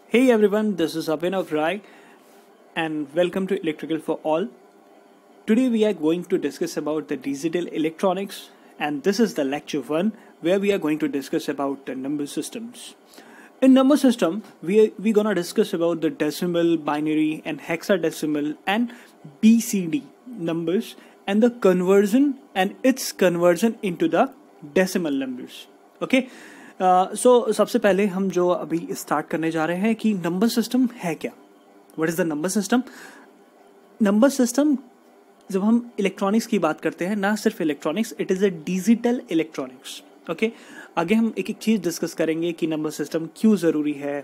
Hey everyone, this is Abhinav Rai and welcome to Electrical for All. Today we are going to discuss about the digital electronics and this is the lecture 1 where we are going to discuss about the number systems. In number system, we're gonna discuss about the decimal, binary and hexadecimal and BCD numbers and the conversion and its conversion into the decimal numbers. Okay. सो सबसे पहले हम जो अभी start करने जा रहे हैं कि नंबर सिस्टम है क्या. What is the number system. Number system जब हम इलेक्ट्रॉनिक्स की बात करते हैं, ना सिर्फ electronics, it is a digital electronics. Okay, आगे हम एक एक चीज़ डिस्कस करेंगे कि नंबर सिस्टम क्यों ज़रूरी है,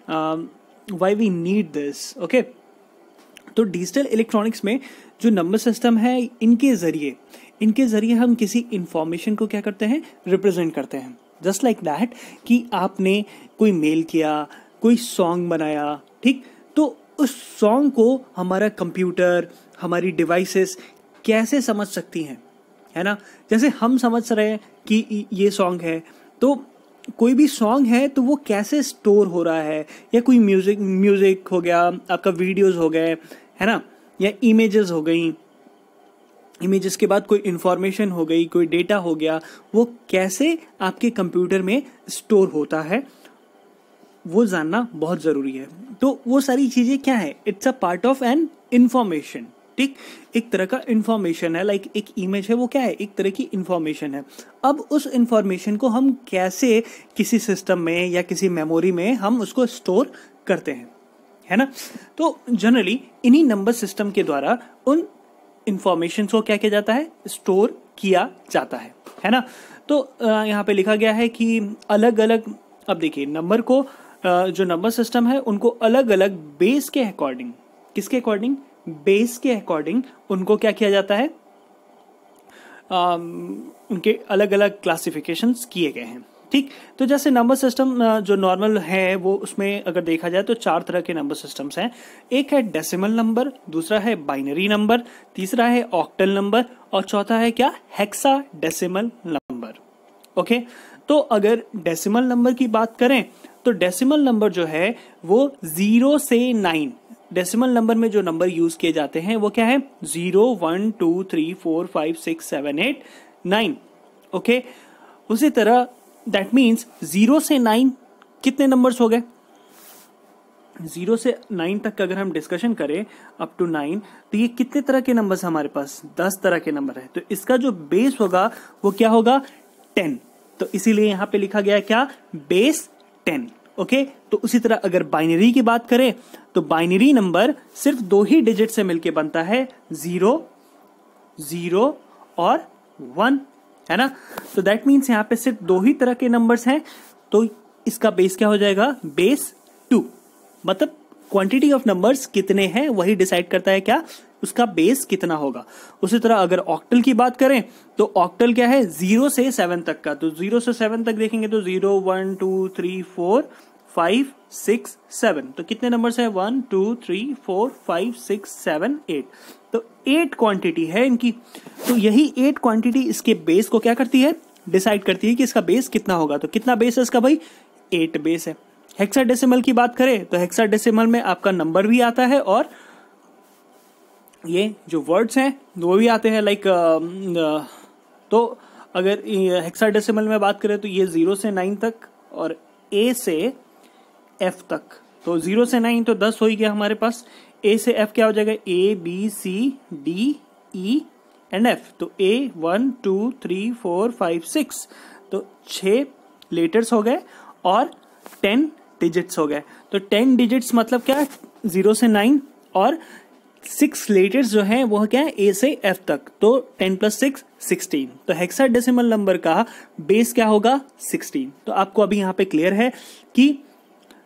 why we need this. Okay, तो डिजिटल इलेक्ट्रॉनिक्स में जो नंबर सिस्टम है, इनके ज़रिए हम किसी इंफॉर्मेशन को क्या करते हैं, रिप्रेजेंट करते हैं. जस्ट लाइक दैट कि आपने कोई मेल किया, कोई सॉन्ग बनाया, ठीक, तो उस सॉन्ग को हमारा कंप्यूटर, हमारी डिवाइसेस कैसे समझ सकती हैं, है ना. जैसे हम समझ रहे हैं कि ये सॉन्ग है, तो कोई भी सॉन्ग है तो वो कैसे स्टोर हो रहा है, या कोई म्यूजिक हो गया, आपका वीडियोस हो गए, है ना, या इमेजेस हो गई, इमेजेस के बाद कोई इन्फॉर्मेशन हो गई, कोई डेटा हो गया, वो कैसे आपके कंप्यूटर में स्टोर होता है वो जानना बहुत ज़रूरी है. तो वो सारी चीज़ें क्या है, it's a part of an information. ठीक, एक तरह का इन्फॉर्मेशन है, लाइक एक इमेज है, वो क्या है, एक तरह की इन्फॉर्मेशन है. अब उस इन्फॉर्मेशन को हम कैसे किसी सिस्टम में या किसी मेमोरी में हम उसको स्टोर करते हैं, है ना. तो जनरली इन्हीं नंबर सिस्टम के द्वारा उन इंफॉर्मेशन को क्या किया जाता है, स्टोर किया जाता है ना. तो यहाँ पे लिखा गया है कि अलग अलग, अब देखिए नंबर को, जो नंबर सिस्टम है उनको अलग अलग बेस के अकॉर्डिंग, किसके अकॉर्डिंग, बेस के अकॉर्डिंग उनको क्या किया जाता है, उनके अलग अलग क्लासिफिकेशंस किए गए हैं. ठीक, तो जैसे नंबर सिस्टम जो नॉर्मल है वो, उसमें अगर देखा जाए तो 4 तरह के नंबर सिस्टम्स हैं. एक है डेसिमल नंबर, दूसरा है बाइनरी नंबर, तीसरा है ऑक्टल नंबर और चौथा है क्या, हेक्साडेसिमल नंबर. ओके, तो अगर डेसिमल नंबर की बात करें तो डेसिमल नंबर जो है वो 0 से 9, डेसिमल नंबर में जो नंबर यूज किए जाते हैं वो क्या है, 0, 1, 2, 3, 4, 5, 6, 7, 8, 9. ओके, उसी तरह दैट मीन्स 0 से 9 कितने नंबर्स हो गए, 0 से 9 तक अगर हम डिस्कशन करें अप टू 9, तो ये कितने तरह के नंबर्स हमारे पास, 10 तरह के नंबर है. तो इसका जो बेस होगा वो क्या होगा, 10. तो इसीलिए यहां पे लिखा गया है क्या, बेस 10. ओके, तो उसी तरह अगर बाइनरी की बात करें तो बाइनरी नंबर सिर्फ 2 ही डिजिट से मिलके बनता है, 0, 0 और 1, है ना. तो दैट मीन्स यहाँ पे सिर्फ 2 ही तरह के नंबर्स हैं, तो इसका बेस क्या हो जाएगा, बेस 2. मतलब क्वांटिटी ऑफ नंबर्स कितने हैं वही डिसाइड करता है क्या, उसका बेस कितना होगा. उसी तरह अगर ऑक्टल की बात करें तो ऑक्टल क्या है, 0 से 7 तक का. तो 0 से 7 तक देखेंगे तो 0, 1, 2, 3, 4, 5, 6, 7. तो कितने नंबर्स है, 1, 2, 3, 4, 5, 6, 7, 8. तो 8 क्वांटिटी है इनकी. तो यही 8 क्वांटिटी इसके बेस को क्या करती है, डिसाइड करती है कि इसका बेस कितना होगा. तो कितना बेस है इसका भाई, 8 बेस है. हेक्साडेसिमल की बात करें तो हेक्साडेसिमल में आपका नंबर भी आता है और ये जो वर्ड्स हैं वो भी आते हैं, लाइक तो अगर हेक्साडेसिमल में बात करें तो ये 0 से 9 तक और A से F तक. तो 0 से 9 तो 10 हो ही गया हमारे पास. A से F क्या हो जाएगा, A, B, C, D, E and F. तो A 1, 2, 3, 4, 5, 6. तो 6 लेटर्स हो गए और 10 डिजिट्स हो गए. तो 10 डिजिट्स मतलब क्या, 0 से 9 और 6 लेटर्स जो हैं वो क्या है, A से F तक. तो 10 + 6, 16. तो हेक्साडेसिमल नंबर का बेस क्या होगा, 16. तो आपको अभी यहाँ पे क्लियर है कि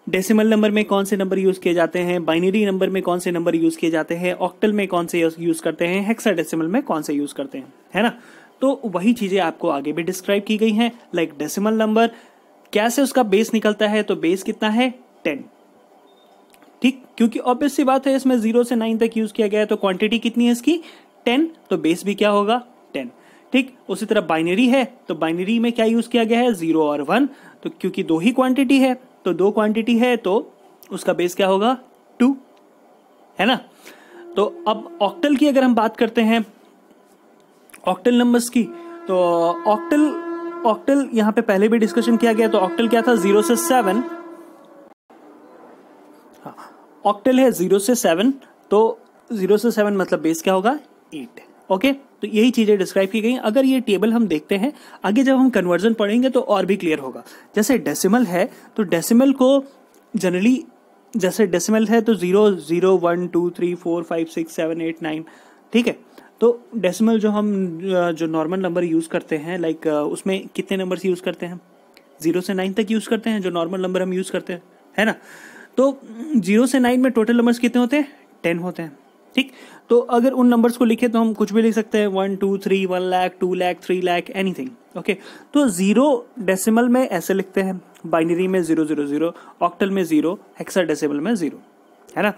डेसिमल नंबर में कौन से नंबर यूज किए जाते हैं, बाइनरी नंबर में कौन से नंबर यूज किए जाते हैं, ऑक्टल में कौन से यूज करते हैं, हेक्साडेसिमल में कौन से यूज करते हैं, है ना. तो वही चीजें आपको आगे भी डिस्क्राइब की गई हैं. लाइक डेसिमल नंबर कैसे उसका बेस निकलता है, तो बेस कितना है, 10. ठीक, क्योंकि ऑब्वियस सी बात है इसमें 0 से 9 तक यूज किया गया है, तो क्वांटिटी कितनी है इसकी, 10. तो बेस भी क्या होगा, 10. ठीक, उसी तरह बाइनरी है तो बाइनरी में क्या यूज किया गया है, 0 और 1. तो क्योंकि 2 ही क्वांटिटी है तो 2 क्वांटिटी है तो उसका बेस क्या होगा 2, है ना। तो अब ऑक्टल की अगर हम बात करते हैं, ऑक्टल नंबर्स की, तो ऑक्टल यहां पे पहले भी डिस्कशन किया गया। तो ऑक्टल क्या था, 0 से 7, ऑक्टल है 0 से 7, तो 0 से 7 मतलब बेस क्या होगा 8। ओके, तो यही चीजें डिस्क्राइब की गई। अगर ये टेबल हम देखते हैं आगे जब हम कन्वर्जन पढ़ेंगे तो और भी क्लियर होगा। जैसे डेसिमल है तो डेसिमल को जनरली, जैसे डेसिमल है तो 0 0 1 2 3 4 5 6 7 8 9, ठीक है। तो डेसिमल जो हम जो नॉर्मल नंबर यूज करते हैं, लाइक उसमें कितने नंबर्स यूज करते हैं, 0 से 9 तक यूज करते हैं जो नॉर्मल नंबर हम यूज करते हैं, है ना। तो 0 से 9 में टोटल नंबर्स कितने होते हैं, 10 होते हैं, ठीक। तो अगर उन नंबर्स को लिखे तो हम कुछ भी लिख सकते हैं, 1 2 3 1 लाख 2 लाख 3 लाख एनीथिंग। ओके, तो 0 डेसिमल में ऐसे लिखते हैं, बाइनरी में 0 0 0, ऑक्टल में 0, हेक्साडेसिमल में 0, है ना।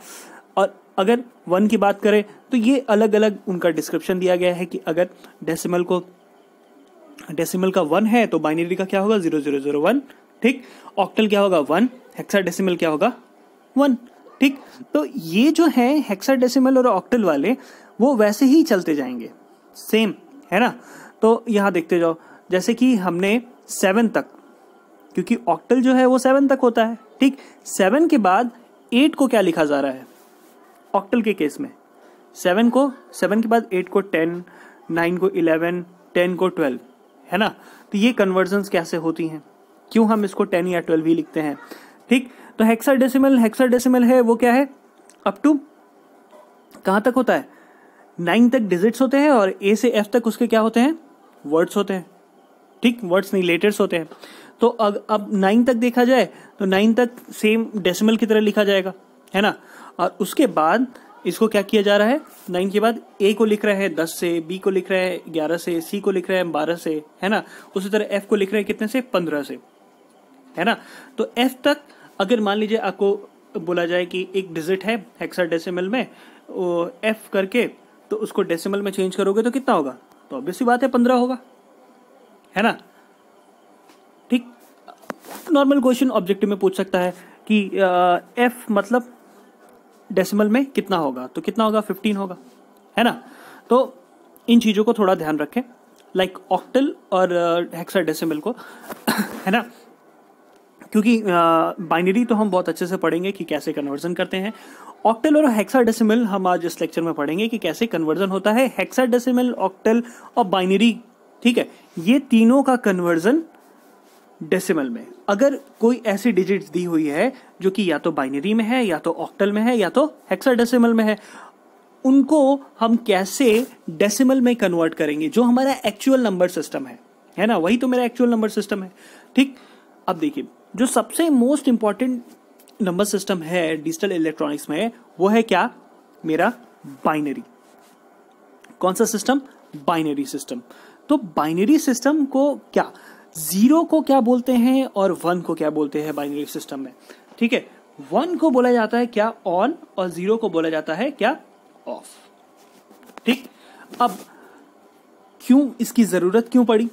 और अगर 1 की बात करें तो ये अलग अलग उनका डिस्क्रिप्शन दिया गया है कि अगर डेसिमल का 1 है तो बाइनरी का क्या होगा 0 0 0 1, ठीक। ऑक्टल क्या होगा 1, हेक्साडेसिमल क्या होगा 1, ठीक। तो ये जो है हेक्साडेसिमल और ऑक्टल वाले वो वैसे ही चलते जाएंगे, सेम, है ना। तो यहां देखते जाओ, जैसे कि हमने 7 तक, क्योंकि ऑक्टल जो है वो 7 तक होता है, ठीक। 7 के बाद 8 को क्या लिखा जा रहा है ऑक्टल के केस में, 7 के बाद 8 को 10, 9 को 11, 10 को 12, है ना। तो ये कन्वर्जन्स कैसे होती हैं, क्यों हम इसको 10 या 12 ही लिखते हैं, ठीक। तो हेक्साडेसिमल है वो क्या है, अप टू कहां तक होता है, 9 तक डिजिट्स होते हैं और ए से एफ तक उसके क्या होते हैं, वर्ड्स होते हैं, ठीक। वर्ड्स नहीं, लेटर्स होते हैं। तो अब 9 तक देखा जाए तो 9 तक सेम डेसिमल की तरह लिखा जाएगा, है ना। और उसके बाद इसको क्या किया जा रहा है, 9 के बाद ए को लिख रहे हैं 10 से, बी को लिख रहे हैं 11 से, सी को लिख रहे हैं 12 से, है ना। उसी तरह एफ को लिख रहे हैं कितने से, 15 से, है ना। तो एफ तक अगर मान लीजिए आपको बोला जाए कि एक डिजिट है हेक्साडेसिमल में, एफ करके तो उसको डेसिमल में चेंज करोगे तो कितना होगा, तो ऑब्वियस सी बात है 15 होगा, है ना, ठीक। नॉर्मल क्वेश्चन ऑब्जेक्टिव में पूछ सकता है कि एफ मतलब डेसिमल में कितना होगा, तो कितना होगा 15 होगा, है ना। तो इन चीजों को थोड़ा ध्यान रखें, लाइक ऑक्टल और हेक्साडेसिमल को, है ना, क्योंकि बाइनरी तो हम बहुत अच्छे से पढ़ेंगे कि कैसे कन्वर्जन करते हैं। ऑक्टल और हेक्साडेसिमल हम आज इस लेक्चर में पढ़ेंगे कि कैसे कन्वर्जन होता है, हेक्साडेसिमल, ऑक्टल और बाइनरी, ठीक है। ये तीनों का कन्वर्जन डेसिमल में, अगर कोई ऐसी डिजिट्स दी हुई है जो कि या तो बाइनरी में है, या तो ऑक्टल में है, या तो हेक्साडेसिमल में है, उनको हम कैसे डेसिमल में कन्वर्ट करेंगे, जो हमारा एक्चुअल नंबर सिस्टम है ना, वही तो मेरा एक्चुअल नंबर सिस्टम है, ठीक। अब देखिए, जो सबसे मोस्ट इंपॉर्टेंट नंबर सिस्टम है डिजिटल इलेक्ट्रॉनिक्स में, वो है क्या, मेरा बाइनरी। कौन सा सिस्टम, बाइनरी सिस्टम। तो बाइनरी सिस्टम को क्या, 0 को क्या बोलते हैं और 1 को क्या बोलते हैं बाइनरी सिस्टम में, ठीक है। 1 को बोला जाता है क्या, ऑन, और 0 को बोला जाता है क्या, ऑफ, ठीक। अब क्यों इसकी जरूरत क्यों पड़ी,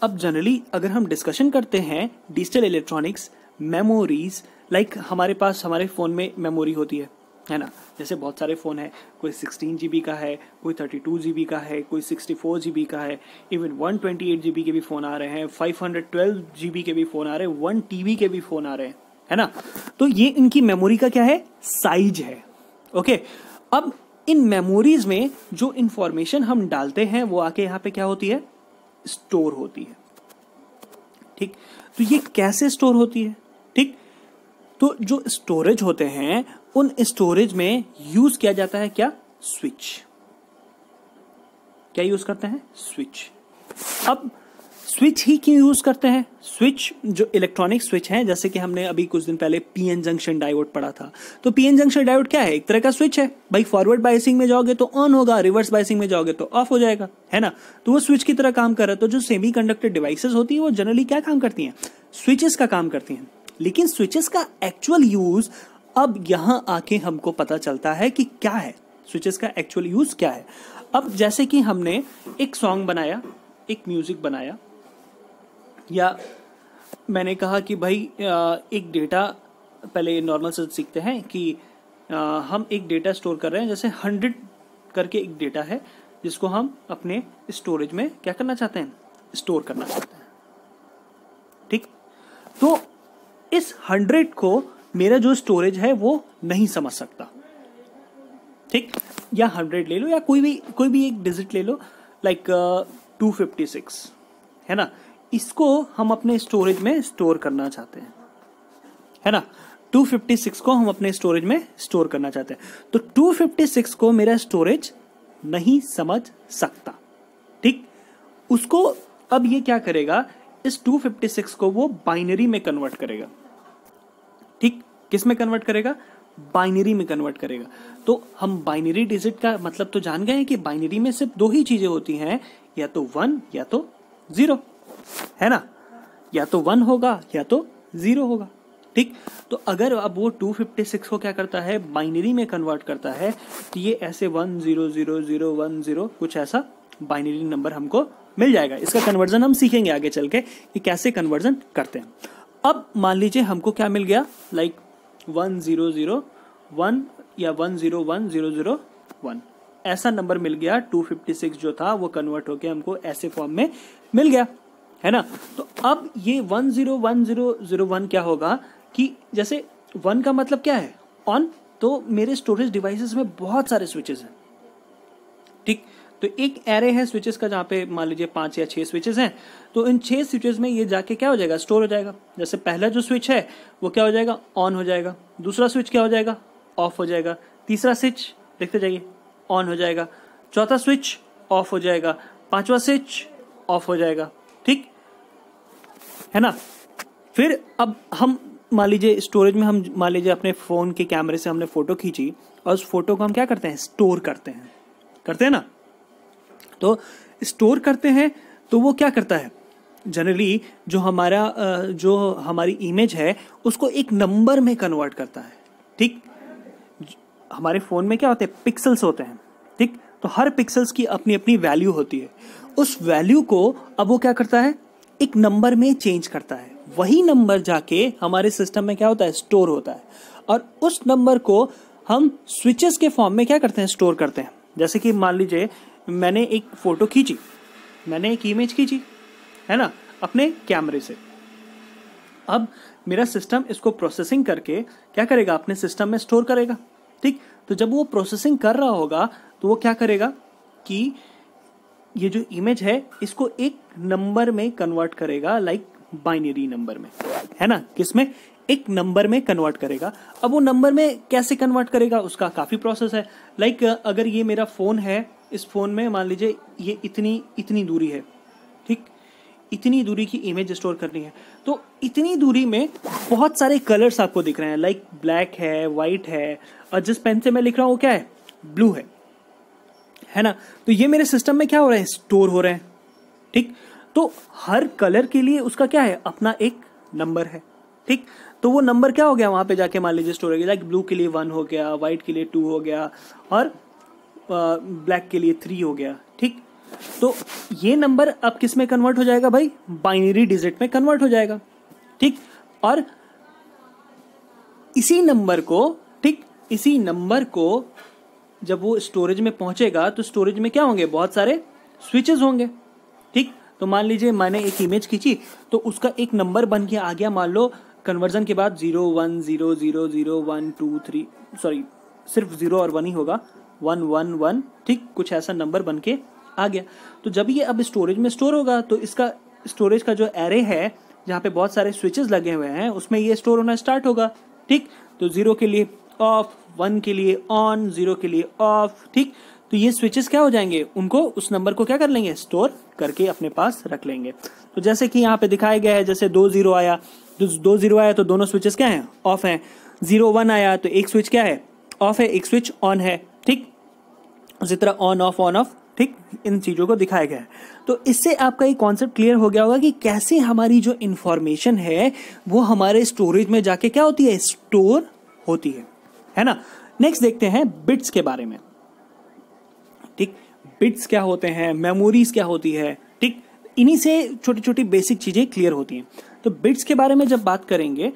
अब जनरली अगर हम डिस्कशन करते हैं डिजिटल इलेक्ट्रॉनिक्स, मेमोरीज, लाइक हमारे पास हमारे फोन में मेमोरी होती है ना। जैसे बहुत सारे फोन है, कोई 16 GB का है, कोई 32 GB का है, कोई 64 GB का है, इवन 128 GB के भी फोन आ रहे हैं, 512 GB के भी फोन आ रहे हैं, 1 TB के भी फोन आ रहे हैं, है ना। तो ये इनकी मेमोरी का क्या है, साइज है, ओके। अब इन मेमोरीज में जो इंफॉर्मेशन हम डालते हैं वो आके यहाँ पे क्या होती है, स्टोर होती है, ठीक। तो ये कैसे स्टोर होती है, ठीक। तो जो स्टोरेज होते हैं उन स्टोरेज में यूज किया जाता है क्या, स्विच। क्या यूज करते हैं, स्विच। अब स्विच ही क्यों यूज करते हैं, स्विच जो इलेक्ट्रॉनिक स्विच है, जैसे कि हमने अभी कुछ दिन पहले पीएन जंक्शन डायोड पढ़ा था। तो पीएन जंक्शन डायोड क्या है, एक तरह का स्विच है भाई, फॉरवर्ड बायसिंग में जाओगे तो ऑन होगा, रिवर्स बायसिंग में जाओगे तो ऑफ हो जाएगा, है ना। तो वो स्विच की तरह काम कर रहा है। तो जो सेमीकंडक्टर डिवाइसेस होती है वो जनरली क्या काम करती हैं, स्विचेस का काम करती हैं। लेकिन स्विचेस का एक्चुअल यूज अब यहां आके हमको पता चलता है कि क्या है, स्विचेस का एक्चुअल यूज क्या है। अब जैसे कि हमने एक सॉन्ग बनाया, एक म्यूजिक बनाया, या मैंने कहा कि भाई एक डेटा पहले नॉर्मल से सीखते हैं कि हम एक डेटा स्टोर कर रहे हैं, जैसे 100 करके एक डेटा है जिसको हम अपने स्टोरेज में क्या करना चाहते हैं, स्टोर करना चाहते हैं। ठीक, तो इस 100 को मेरा जो स्टोरेज है वो नहीं समझ सकता। ठीक, या 100 ले लो या कोई भी एक डिजिट ले लो, लाइक 256 है ना, इसको हम अपने स्टोरेज में स्टोर करना चाहते हैं, है ना। 256 को हम अपने स्टोरेज में स्टोर करना चाहते हैं, तो 256 को मेरा स्टोरेज नहीं समझ सकता। ठीक, उसको अब ये क्या करेगा, इस 256 को वो बाइनरी में कन्वर्ट करेगा। ठीक, किस में कन्वर्ट करेगा, बाइनरी में कन्वर्ट करेगा। तो हम बाइनरी डिजिट का मतलब तो जान गए हैं कि बाइनरी में सिर्फ दो ही चीजें होती हैं, या तो 1 या तो 0, है ना, या तो 1 होगा या तो 0 होगा। ठीक, तो अगर अब वो 256 को क्या करता है, बाइनरी में कन्वर्ट करता है, तो ये ऐसे 1 0 0 0 1 0 कुछ ऐसा बाइनरी नंबर हमको मिल जाएगा। इसका कन्वर्जन हम सीखेंगे आगे चल के कि कैसे कन्वर्जन करते हैं। अब मान लीजिए हमको क्या मिल गया, लाइक 1 0 0 1 या 1 0 1 0 0 1 ऐसा नंबर मिल गया। 256 जो था वो कन्वर्ट होके हमको ऐसे फॉर्म में मिल गया, है ना। तो अब ये 1 0 1 0 0 1 क्या होगा कि जैसे 1 का मतलब क्या है, ऑन, तो मेरे स्टोरेज डिवाइसेस में बहुत सारे स्विचेस हैं। ठीक, तो एक एरे है स्विचेस का, जहां पे मान लीजिए 5 या 6 स्विचेस हैं, तो इन 6 स्विचेस में ये जाके क्या हो जाएगा, स्टोर हो जाएगा। जैसे पहला जो स्विच है वो क्या हो जाएगा, ऑन हो जाएगा, दूसरा स्विच क्या हो जाएगा, ऑफ हो जाएगा, तीसरा स्विच देखते जाइए ऑन हो जाएगा, चौथा स्विच ऑफ हो जाएगा, पांचवा स्विच ऑफ हो जाएगा। ठीक है ना। फिर अब हम मान लीजिए स्टोरेज में हम मान लीजिए अपने फोन के कैमरे से हमने फोटो खींची और उस फोटो को हम क्या करते हैं, स्टोर करते हैं ना। तो स्टोर करते हैं तो वो क्या करता है, जनरली जो हमारी इमेज है उसको एक नंबर में कन्वर्ट करता है। ठीक, हमारे फोन में क्या होते हैं, पिक्सल्स होते हैं। ठीक, तो हर पिक्सल्स की अपनी अपनी वैल्यू होती है। उस वैल्यू को अब वो क्या करता है, एक नंबर में चेंज करता है। वही नंबर जाके हमारे सिस्टम में क्या होता है, स्टोर होता है, और उस नंबर को हम स्विचेस के फॉर्म में क्या करते हैं, स्टोर करते हैं। जैसे कि मान लीजिए मैंने एक फोटो खींची, मैंने एक इमेज खींची, है ना, अपने कैमरे से। अब मेरा सिस्टम इसको प्रोसेसिंग करके क्या करेगा, अपने सिस्टम में स्टोर करेगा। ठीक, तो जब वो प्रोसेसिंग कर रहा होगा तो वो क्या करेगा कि ये जो इमेज है इसको एक नंबर में कन्वर्ट करेगा, लाइक बाइनरी नंबर में, है ना, किसमें, एक नंबर में कन्वर्ट करेगा। अब वो नंबर में कैसे कन्वर्ट करेगा, उसका काफी प्रोसेस है। लाइक अगर ये मेरा फोन है, इस फोन में मान लीजिए ये इतनी दूरी है। ठीक, इतनी दूरी की इमेज स्टोर करनी है, तो इतनी दूरी में बहुत सारे कलर्स आपको दिख रहे हैं, लाइक ब्लैक है, व्हाइट है, और जिस पेन से मैं लिख रहा हूं वो क्या है, ब्लू है ना। तो ये मेरे सिस्टम में क्या हो रहा है, स्टोर हो रहे हैं। ठीक, तो हर कलर के लिए उसका क्या है, अपना एक नंबर है। ठीक, तो वो नंबर क्या हो गया वहां पे जाके मान लीजिए स्टोर हो गया, लाइक ब्लू के लिए 1 हो गया, व्हाइट के लिए 2 हो गया, और ब्लैक के लिए 3 हो गया। ठीक, तो ये नंबर अब किस में कन्वर्ट हो जाएगा भाई, बाइनरी डिजिट में कन्वर्ट हो जाएगा। ठीक, और इसी नंबर को जब वो स्टोरेज में पहुंचेगा तो स्टोरेज में क्या होंगे, बहुत सारे स्विचेस होंगे। ठीक, तो मान लीजिए मैंने एक इमेज खींची तो उसका एक नंबर बन के आ गया, मान लो कन्वर्जन के बाद 0 1 0 0 0 1 2 3, सॉरी सिर्फ 0 और 1 ही होगा, 1 1 1। ठीक, कुछ ऐसा नंबर बन के आ गया। तो जब ये अब स्टोरेज में स्टोर होगा तो इसका स्टोरेज का जो एरे है जहाँ पे बहुत सारे स्विचेस लगे हुए हैं उसमें ये स्टोर होना स्टार्ट होगा। ठीक, तो 0 के लिए ऑफ, 1 के लिए ऑन, 0 के लिए ऑफ। ठीक, तो ये स्विचेस क्या हो जाएंगे, उनको उस नंबर को क्या कर लेंगे, स्टोर करके अपने पास रख लेंगे। तो जैसे कि यहाँ पे दिखाया गया है, जैसे 2 0 आया, 2 0 आया तो दोनों स्विचेस क्या हैं, ऑफ हैं। 0 1 आया तो एक स्विच क्या है, ऑफ है, एक स्विच ऑन है। ठीक, उसी तरह ऑन ऑफ। ठीक, इन चीजों को दिखाया गया है। तो इससे आपका एक कॉन्सेप्ट क्लियर हो गया होगा कि कैसे हमारी जो इंफॉर्मेशन है वो हमारे स्टोरेज में जाके क्या होती है, स्टोर होती है ना। नेक्स्ट देखते हैं बिट्स के बारे में। ठीक, बिट्स क्या होते हैं, मेमोरीज क्या होती है। ठीक, इन्हीं से छोटी छोटी बेसिक चीजें क्लियर होती हैं। तो बिट्स के बारे में जब बात करेंगे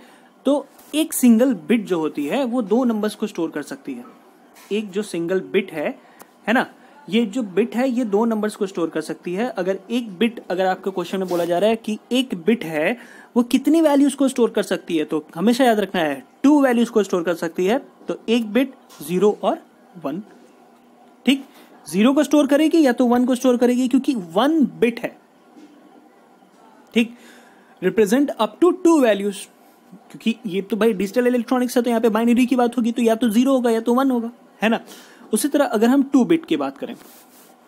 तो एक सिंगल बिट जो होती है वो दो नंबर्स को स्टोर कर सकती है। एक जो सिंगल बिट है ना, ये जो बिट है ये दो नंबर्स को स्टोर कर सकती है। अगर एक बिट, अगर आपके क्वेश्चन में बोला जा रहा है कि एक बिट है वो कितनी वैल्यूज को स्टोर कर सकती है, तो हमेशा याद रखना है 2 वैल्यूज को स्टोर कर सकती है। तो एक बिट 0 और 1, ठीक, 0 को स्टोर करेगी या तो 1 को स्टोर करेगी, क्योंकि 1 बिट है, ठीक, रिप्रेजेंट अप टू 2 वैल्यूज। क्योंकि ये तो भाई डिजिटल इलेक्ट्रॉनिक्स है, तो यहाँ पे बाइनरी की बात होगी, तो या तो 0 होगा या तो 1 होगा, है ना। उसी तरह अगर हम 2 बिट की बात करें,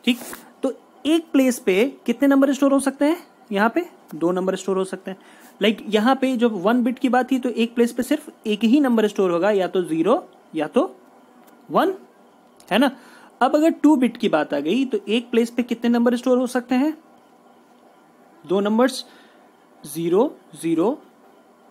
ठीक, तो एक प्लेस पे कितने नंबर स्टोर हो सकते हैं, यहाँ पे 2 नंबर स्टोर हो सकते हैं। लाइक यहाँ पे जब 1 बिट की बात थी तो एक प्लेस पे सिर्फ एक ही नंबर स्टोर होगा, या तो 0 या तो 1, है ना। अब अगर 2 बिट की बात आ गई तो एक प्लेस पे कितने नंबर स्टोर हो सकते हैं, 2 नंबर्स, 0 0,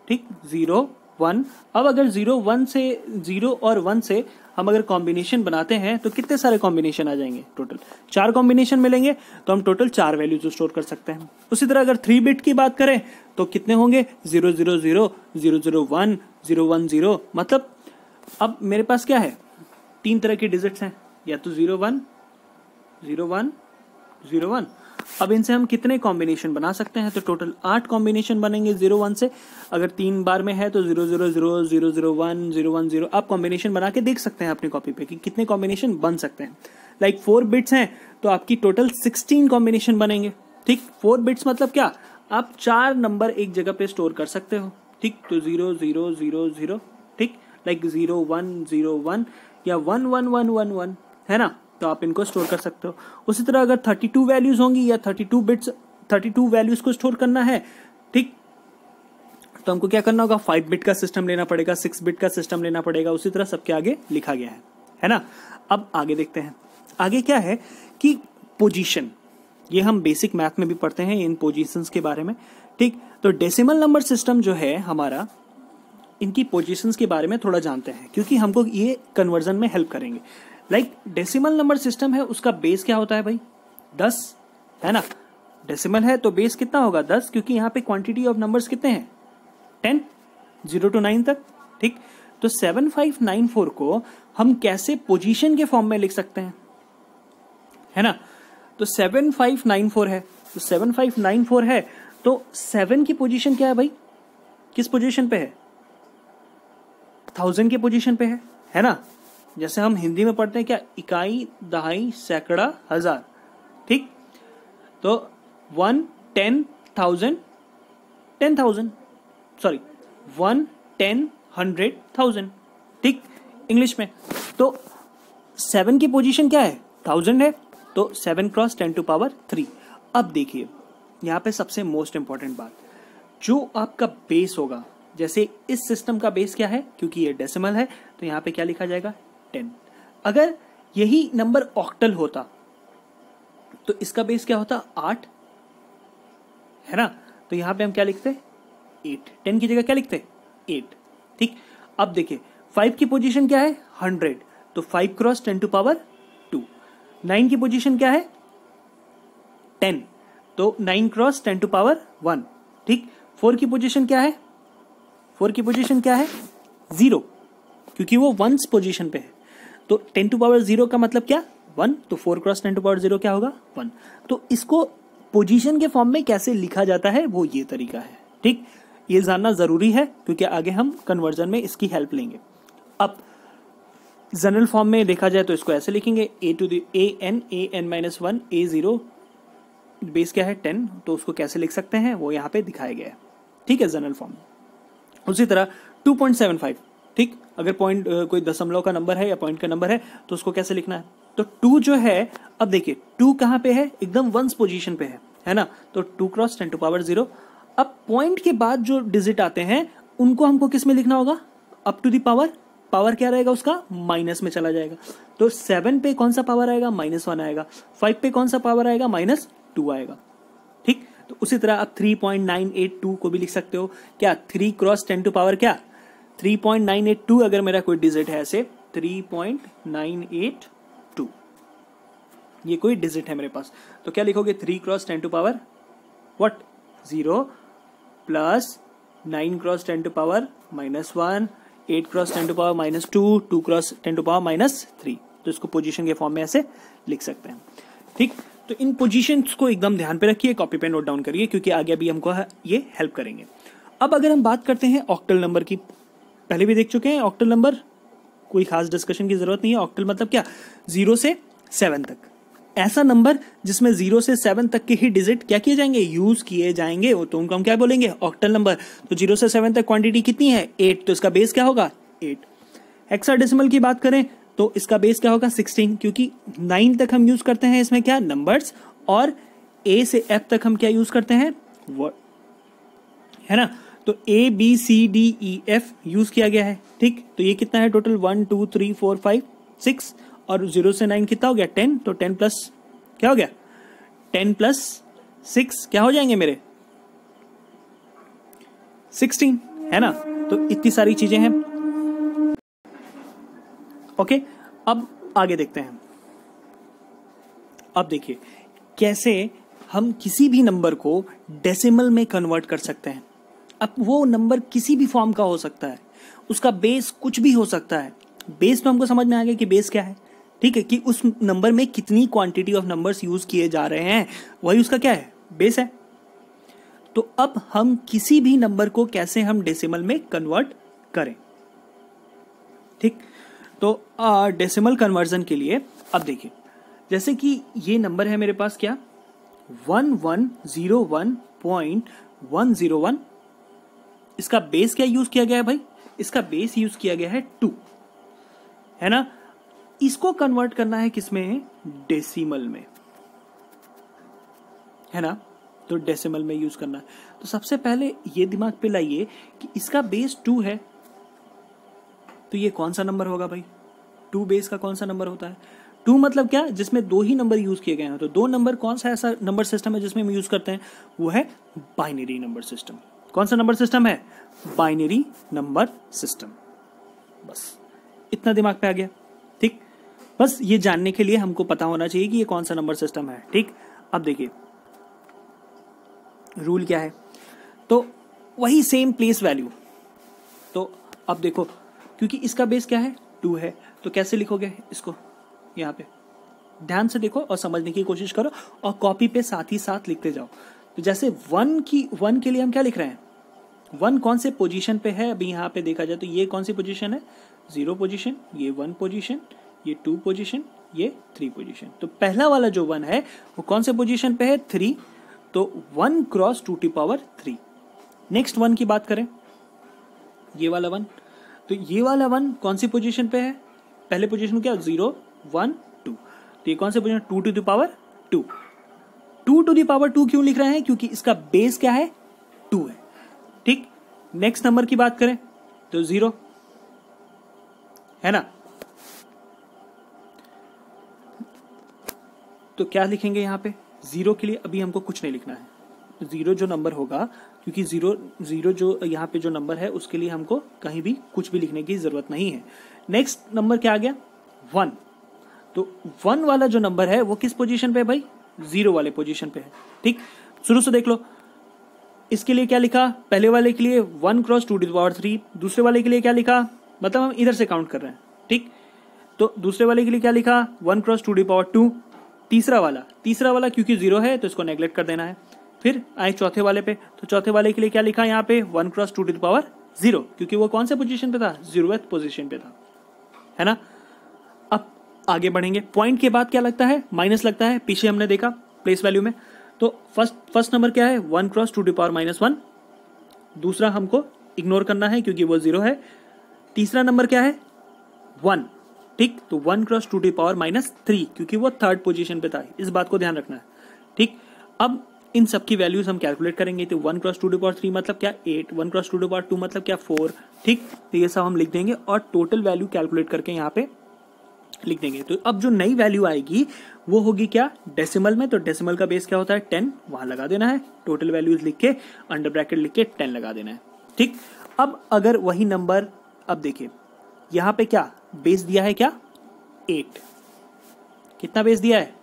ठीक, 0 1। अब अगर 0 और 1 से हम अगर कॉम्बिनेशन बनाते हैं तो कितने सारे कॉम्बिनेशन आ जाएंगे, टोटल 4 कॉम्बिनेशन मिलेंगे, तो हम टोटल 4 वैल्यूज स्टोर कर सकते हैं। उसी तरह अगर 3 बिट की बात करें तो कितने होंगे, 0 0 0 0 0 1 0 1 0। मतलब अब मेरे पास क्या है, 3 तरह के डिजिट्स हैं, या तो 0 1 0 1 0 1। अब इनसे हम कितने कॉम्बिनेशन बना सकते हैं, तो टोटल 8 कॉम्बिनेशन बनेंगे 0 1 से। अगर 3 बार में है तो 0 0 0 0 0 1 0 1 0। आप कॉम्बिनेशन बना के देख सकते हैं अपनी कॉपी पे कि कितने कॉम्बिनेशन बन सकते हैं। लाइक 4 बिट्स हैं तो आपकी टोटल 16 कॉम्बिनेशन बनेंगे, ठीक। 4 बिट्स मतलब क्या, आप 4 नंबर एक जगह पे स्टोर कर सकते हो, ठीक। तो 0 0 0 0, ठीक, लाइक 0 1 0 1 या 1 1 1 1 1, है ना। तो आप इनको स्टोर कर सकते हो। उसी तरह अगर 32 वैल्यूज होंगी या 32 बिट्स, 32 वैल्यूज को स्टोर करना है, ठीक, तो हमको क्या करना होगा, 5 बिट का सिस्टम लेना पड़ेगा, 6 बिट का सिस्टम लेना पड़ेगा। उसी तरह सबके आगे लिखा गया है ना। अब आगे देखते हैं, आगे क्या है कि पोजीशन, ये हम बेसिक मैथ में भी पढ़ते हैं इन पोजीशंस के बारे में, ठीक। तो डेसिमल नंबर सिस्टम जो है हमारा, इनकी पोजीशंस के बारे में थोड़ा जानते हैं, क्योंकि हमको ये कन्वर्जन में हेल्प करेंगे। लाइक डेसिमल नंबर सिस्टम है, उसका बेस क्या होता है भाई, 10, है ना। डेसिमल है तो बेस कितना होगा, 10, क्योंकि यहाँ पे क्वांटिटी ऑफ नंबर्स कितने हैं, 10, 0 to 9 तक, ठीक। तो 7594 को हम कैसे पोजीशन के फॉर्म में लिख सकते हैं, है ना। तो 7594 है, तो 7594 है तो 7 की पोजीशन क्या है भाई, किस पोजीशन पे है, 1000 की पोजीशन पे है ना। जैसे हम हिंदी में पढ़ते हैं क्या, इकाई, दहाई, सैकड़ा, हजार, ठीक। तो 1 10 1000 10,000, सॉरी 1 10 100 1000, ठीक, इंग्लिश में। तो 7 की पोजीशन क्या है, 1000 है, तो 7 क्रॉस 10 टू पावर 3। अब देखिए यहाँ पे सबसे मोस्ट इंपॉर्टेंट बात, जो आपका बेस होगा, जैसे इस सिस्टम का बेस क्या है, क्योंकि ये डेसिमल है तो यहाँ पे क्या लिखा जाएगा, 10। अगर यही नंबर ऑक्टल होता तो इसका बेस क्या होता, 8, है ना। तो यहां पे हम क्या लिखते, 8, 10 की जगह क्या लिखते, 8, ठीक। अब देखिए 5 की पोजीशन क्या है, 100, तो 5 क्रॉस 10 टू पावर 2। 9 की पोजीशन क्या है, 10, तो 9 क्रॉस 10 टू पावर 1, ठीक। 4 की पोजीशन क्या है, 4 की पोजीशन क्या है, 0, क्योंकि वो 1s पोजीशन पे है। तो 10 टू पावर 0 का मतलब क्या, 1, तो 4 क्रॉस 10 टू पावर 0 क्या होगा, 1। तो इसको पोजीशन के फॉर्म में कैसे लिखा जाता है वो ये तरीका है, ठीक। ये जानना जरूरी है क्योंकि आगे हम कन्वर्जन में इसकी हेल्प लेंगे। अब जनरल फॉर्म में देखा जाए तो इसको ऐसे लिखेंगे, a to the an-1 a0, base क्या है 10, तो उसको कैसे लिख सकते हैं वो यहाँ पे दिखाया गया है, ठीक है, जनरल फॉर्म में। उसी तरह 2.75, ठीक, अगर पॉइंट कोई दशमलव का नंबर है या पॉइंट का नंबर है तो उसको कैसे लिखना है, तो 2 जो है, अब देखिए 2 कहाँ पे है, एकदम 1s पोजीशन पे है ना। तो 2 क्रॉस 10 टू पावर 0। अब पॉइंट के बाद जो डिजिट आते हैं उनको हमको किस में लिखना होगा, up to the power, power क्या रहेगा उसका, माइनस में चला जाएगा। तो 7 पे कौन सा पावर आएगा, -1 आएगा। 5 पे कौन सा पावर आएगा, -2 आएगा, ठीक। तो उसी तरह आप 3.982 को भी लिख सकते हो, क्या 3 क्रॉस 10 टू पावर क्या 3.982, अगर मेरा कोई डिजिट है ऐसे 3.982, ये कोई डिजिट है मेरे पास, तो क्या लिखोगे, 3 cross 10 to power what 0 plus 9 cross 10 to power -1, 8 cross 10 to power -2, 2 cross 10 to power -3। तो इसको पोजीशन के फॉर्म में ऐसे लिख सकते हैं। ठीक, तो इन पोजीशंस को एकदम ध्यान पे रखिए, कॉपी पे नोट डाउन करिए, क्योंकि आगे भी हमको ये हेल्प करेंगे। अब अगर हम बात करते हैं ऑक्टल नंबर की, पहले भी देख चुके हैं ऑक्टल नंबर, कोई खास डिस्कशन की जरूरत नहीं है। ऑक्टल मतलब क्या, 0 से 7 तक, ऐसा नंबर जिसमें 0 से 7 तक के ही डिजिट क्या किए जाएंगे, यूज किए जाएंगे, तो उनको हम क्या बोलेंगे, ऑक्टल नंबर। तो 0 से 7 तक क्वांटिटी कितनी है, 8, तो इसका बेस क्या होगा, 8। हेक्साडेसिमल की बात करें तो इसका बेस क्या होगा, 16, क्योंकि 9 तक हम यूज करते हैं इसमें क्या, नंबर्स, और A से F तक हम क्या यूज करते हैं, वर्ड, है ना। तो A B C D E F use किया गया है। ठीक, तो ये कितना है टोटल, 1 2 3 4 5 6, और 0 से 9 कितना हो गया, 10। तो 10 प्लस क्या हो गया, 10 प्लस 6 क्या हो जाएंगे मेरे, 16, है ना। तो इतनी सारी चीजें हैं। ओके, अब आगे देखते हैं। अब देखिए कैसे हम किसी भी नंबर को डेसिमल में कन्वर्ट कर सकते हैं। अब वो नंबर किसी भी फॉर्म का हो सकता है, उसका बेस कुछ भी हो सकता है। बेस तो हमको समझ में आ गया कि बेस क्या है, ठीक है, कि उस नंबर में कितनी क्वांटिटी ऑफ नंबर्स यूज किए जा रहे हैं, वही उसका क्या है, बेस है। तो अब हम किसी भी नंबर को कैसे हम डेसिमल में कन्वर्ट करें। ठीक, तो डेसिमल कन्वर्जन के लिए अब देखिए, जैसे कि ये नंबर है मेरे पास क्या, 1101.101, इसका बेस क्या यूज किया गया है भाई, इसका बेस यूज किया गया है 2, है ना। इसको कन्वर्ट करना है किसमें, डेसिमल में, है ना। तो डेसिमल में यूज करना है। तो सबसे पहले ये दिमाग पे लाइए कि इसका बेस 2 है, तो ये कौन सा नंबर होगा भाई, 2 बेस का कौन सा नंबर होता है। 2 मतलब क्या, जिसमें 2 ही नंबर यूज किए गए हैं। तो 2 नंबर कौन सा ऐसा नंबर सिस्टम है जिसमें हम यूज करते हैं, वो है बाइनरी नंबर सिस्टम। कौन सा नंबर सिस्टम है, बाइनरी नंबर सिस्टम। बस इतना दिमाग पे आ गया। ठीक, बस ये जानने के लिए हमको पता होना चाहिए कि ये कौन सा नंबर सिस्टम है। ठीक, अब देखिए रूल क्या है, तो वही सेम प्लेस वैल्यू। तो अब देखो, क्योंकि इसका बेस क्या है, 2 है, तो कैसे लिखोगे इसको, यहाँ पे ध्यान से देखो और समझने की कोशिश करो, और कॉपी पे साथ ही साथ लिखते जाओ। तो जैसे 1 के लिए हम क्या लिख रहे हैं, 1 कौन से पोजीशन पे है, अभी यहाँ पे देखा जाए तो ये कौन सी पोजीशन है, 0 पोजीशन, ये 1 पोजीशन, ये 2 पोजीशन, ये 3 पोजीशन। तो पहला वाला जो 1 है वो कौन से पोजीशन पे है, 3, तो 1 क्रॉस 2 टू पावर 3। नेक्स्ट 1 की बात करें, ये वाला 1, तो ये वाला 1 कौन सी पोजीशन पे है, पहले पोजीशन क्या, 0 1 2, तो ये कौन से position, 2 to the power 2। 2 to the power 2 क्यों लिख रहे हैं, क्योंकि इसका बेस क्या है, 2 है। ठीक, नेक्स्ट नंबर की बात करें तो 0, है ना। तो क्या लिखेंगे यहाँ पे, 0 के लिए अभी हमको कुछ नहीं लिखना है। 0 जो नंबर होगा, क्योंकि 0 जो यहाँ पे जो नंबर है उसके लिए हमको कहीं भी कुछ भी लिखने की जरूरत नहीं है। नेक्स्ट नंबर क्या आ गया, 1, तो 1 वाला जो नंबर है वो किस पोजीशन पे है भाई, 0 वाले पोजीशन पे है। ठीक, शुरू से देख लो, इसके लिए क्या लिखा, पहले वाले के लिए 1 क्रॉस 2 टू द पावर 3, दूसरे वाले के लिए क्या लिखा, मतलब हम इधर से काउंट कर रहे हैं। ठीक, तो दूसरे वाले के लिए क्या लिखा, 1 क्रॉस 2 टू द पावर 2। तीसरा वाला क्योंकि 0 है तो इसको नेग्लेक्ट कर देना है। फिर आए चौथे वाले पे, तो चौथे वाले के लिए क्या लिखा यहाँ पे, 1 क्रॉस 2 टू द पावर 0, क्योंकि वो कौन से पोजीशन पे था, 0th पोजीशन पे था, है ना। अब आगे बढ़ेंगे, पॉइंट के बाद क्या लगता है, माइनस लगता है, पीछे हमने देखा प्लेस वैल्यू में। तो फर्स्ट नंबर क्या है, 1 क्रॉस 2 टू द पावर -1, दूसरा हमको इग्नोर करना है क्योंकि वो 0 है। तीसरा नंबर क्या है, 1, ठीक, तो 1 क्रॉस 2 टू द पावर -3, क्योंकि वो 3rd पोजीशन पे था, इस बात को ध्यान रखना है। ठीक, अब इन सब की वैल्यूज हम कैलकुलेट करेंगे। तो 1 क्रॉस 2 टू द पावर 3 मतलब क्या, 8, 1 क्रॉस 2 टू द पावर 2 मतलब क्या, 4। ठीक, तो ये सब हम लिख देंगे और टोटल वैल्यू कैलकुलेट करके यहाँ पे लिख देंगे। तो अब जो नई वैल्यू आएगी वो होगी क्या, डेसिमल में। तो डेसिमल का बेस क्या होता है, 10, वहां लगा देना है, टोटल वैल्यूज लिख के अंडर ब्रैकेट लिख के 10 लगा देना है। ठीक, अब अगर वही नंबर, अब देखिए यहाँ पे क्या बेस दिया है, क्या 8, कितना बेस दिया है,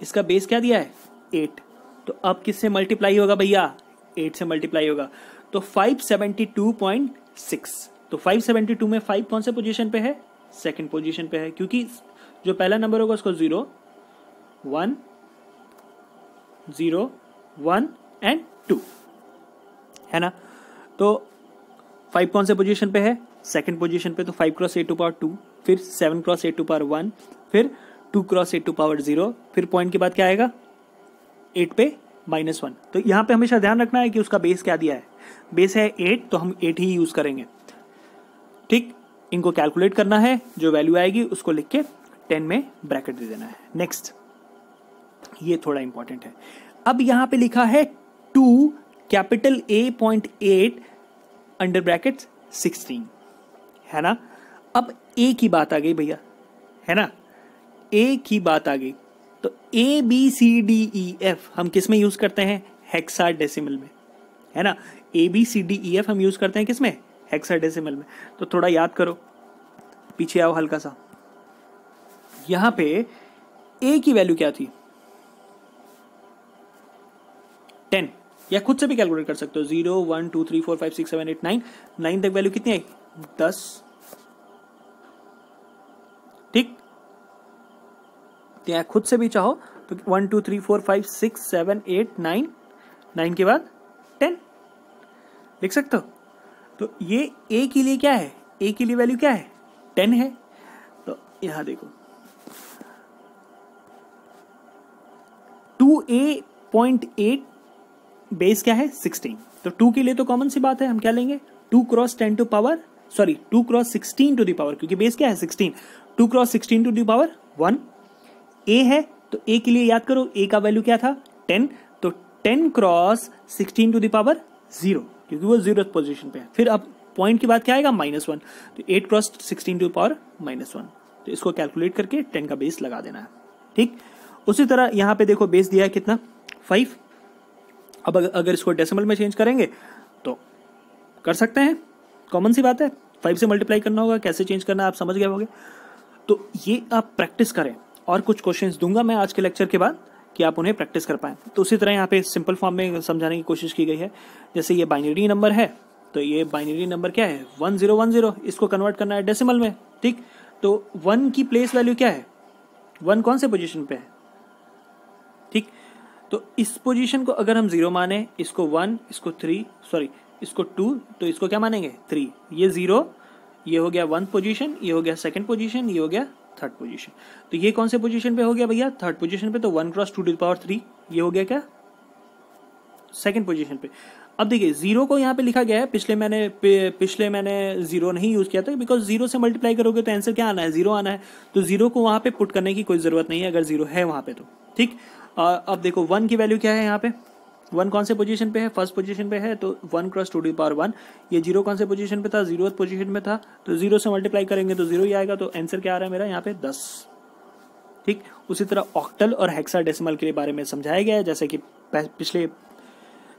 इसका बेस क्या दिया है, 8, तो अब किससे मल्टीप्लाई होगा भैया, 8 से मल्टीप्लाई होगा। तो 572.6। तो 572 में 5 कौन से पोजीशन पे है? सेकंड पोजीशन पे है, क्योंकि जो पहला नंबर होगा उसको 0 1 0 1 एंड 2 है ना। तो 5 कौन से पोजीशन पे है? सेकंड पोजीशन पे। तो 5 क्रॉस 8 टू पावर 2, फिर 7 क्रॉस 8 टू पावर 1, फिर 2 क्रॉस 8 टू पावर 0, फिर पॉइंट के बाद क्या आएगा? 8 पे -1। तो यहां पे हमेशा ध्यान रखना है कि उसका बेस क्या दिया है। बेस है 8, तो हम 8 ही यूज करेंगे। ठीक, इनको कैलकुलेट करना है, जो वैल्यू आएगी उसको लिख के 10 में ब्रैकेट दे देना है। नेक्स्ट, ये थोड़ा इंपॉर्टेंट है। अब यहां पे लिखा है 2 कैपिटल A.8 अंडर ब्रैकेट 16 है ना। अब ए की बात आ गई भैया, है ना, ए की बात आ गई। तो ABCDEF हम किस में यूज करते हैं? हेक्साडेसिमल में, है ना। ABCDEF हम यूज करते हैं किस में? हेक्साडेसिमल में। तो थोड़ा याद करो, पीछे आओ हल्का सा। यहां पे ए की वैल्यू क्या थी? 10, या खुद से भी कैलकुलेट कर सकते हो। 0 1 2 3 4 5 6 7 8 9, 9 तक वैल्यू कितनी आई? 10। ठीक, या खुद से भी चाहो तो 1 2 3 4 5 6 7 8 9, 9 के बाद 10 लिख सकते हो। तो ये ए के लिए क्या है? ए के लिए वैल्यू क्या है? 10 है। तो यहां देखो 2A.8 बेस क्या है? 16। तो 2 के लिए तो कॉमन सी बात है, हम क्या लेंगे? 2 cross 10 to power 2 cross 16 to the power, क्योंकि बेस क्या है? 16। 2 क्रॉस 16 टू द पावर 1। ए है, तो ए के लिए याद करो, ए का वैल्यू क्या था? 10। तो 10 क्रॉस 16 टू द पावर 0, क्योंकि वो 0th पोजीशन पे है। फिर अब पॉइंट के बाद क्या आएगा? -1। तो 8 क्रॉस 16 टू पावर -1। तो इसको कैलकुलेट करके 10 का बेस लगा देना है। ठीक, उसी तरह यहां पे देखो बेस दिया है कितना? 5। अब अगर इसको डेसिमल में चेंज करेंगे तो कर सकते हैं, कॉमन सी बात है। 5 से मल्टीप्लाई करना होगा, कैसे चेंज करना है आप समझ गए होंगे। तो ये आप प्रैक्टिस करें, और कुछ क्वेश्चंस दूंगा मैं आज के लेक्चर के बाद कि आप उन्हें प्रैक्टिस कर पाएं। तो उसी तरह यहाँ पे सिंपल फॉर्म में समझाने की कोशिश की गई है। जैसे ये बाइनरी नंबर है, तो ये बाइनरी नंबर क्या है? 1010, इसको कन्वर्ट करना है डेसिमल में। ठीक, तो 1 की प्लेस वैल्यू क्या है? 1 कौन से पोजीशन पे है? ठीक, तो इस पोजीशन को अगर हम 0 माने, इसको 1, इसको 3, इसको 2, तो इसको क्या मानेंगे? 3। ये 0, ये हो गया 1 पोजीशन, ये हो गया सेकंड पोजीशन, ये हो गया थर्ड पोजीशन। तो ये कौन से पोजीशन पे हो गया भैया? थर्ड पोजीशन पे। तो 1 क्रॉस 2 टू द पावर 3, ये हो गया क्या? सेकंड पोजीशन पे। अब देखिए 0 को यहाँ पे लिखा गया है, पिछले मैंने 0 नहीं यूज किया था, बिकॉज 0 से मल्टीप्लाई करोगे तो आंसर क्या आना है? 0 आना है। तो 0 को वहां पे पुट करने की कोई जरूरत नहीं है अगर 0 है वहां पे तो। ठीक, अब देखो 1 की वैल्यू क्या है यहाँ पे? 1 कौन से पोजीशन पे है? फर्स्ट पोजीशन पे है। तो 1 क्रॉस 2 टू द पावर 1। ये 0 कौन से पोजीशन पे था? 0th पोजीशन में था। तो 0 से मल्टीप्लाई करेंगे तो 0 ही आएगा। तो आंसर क्या आ रहा है मेरा यहाँ पे? 10। ठीक, उसी तरह ऑक्टल और हेक्साडेसिमल के बारे में समझाया गया है, जैसे कि पिछले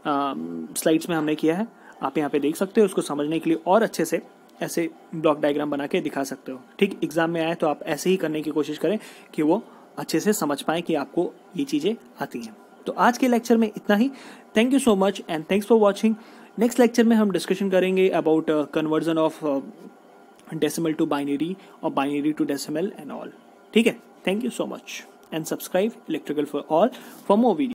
स्लाइड्स में हमने किया है। आप यहाँ पे देख सकते हो, उसको समझने के लिए और अच्छे से ऐसे ब्लॉक डायग्राम बना के दिखा सकते हो। ठीक, एग्जाम में आए तो आप ऐसे ही करने की कोशिश करें कि वो अच्छे से समझ पाए कि आपको ये चीज़ें आती हैं। तो आज के लेक्चर में इतना ही। Thank you so much and thanks for watching. Next lecture में हम डिस्कशन करेंगे about conversion of decimal to binary और binary to decimal and all. ठीक है, thank you so much and subscribe electrical for all for more video.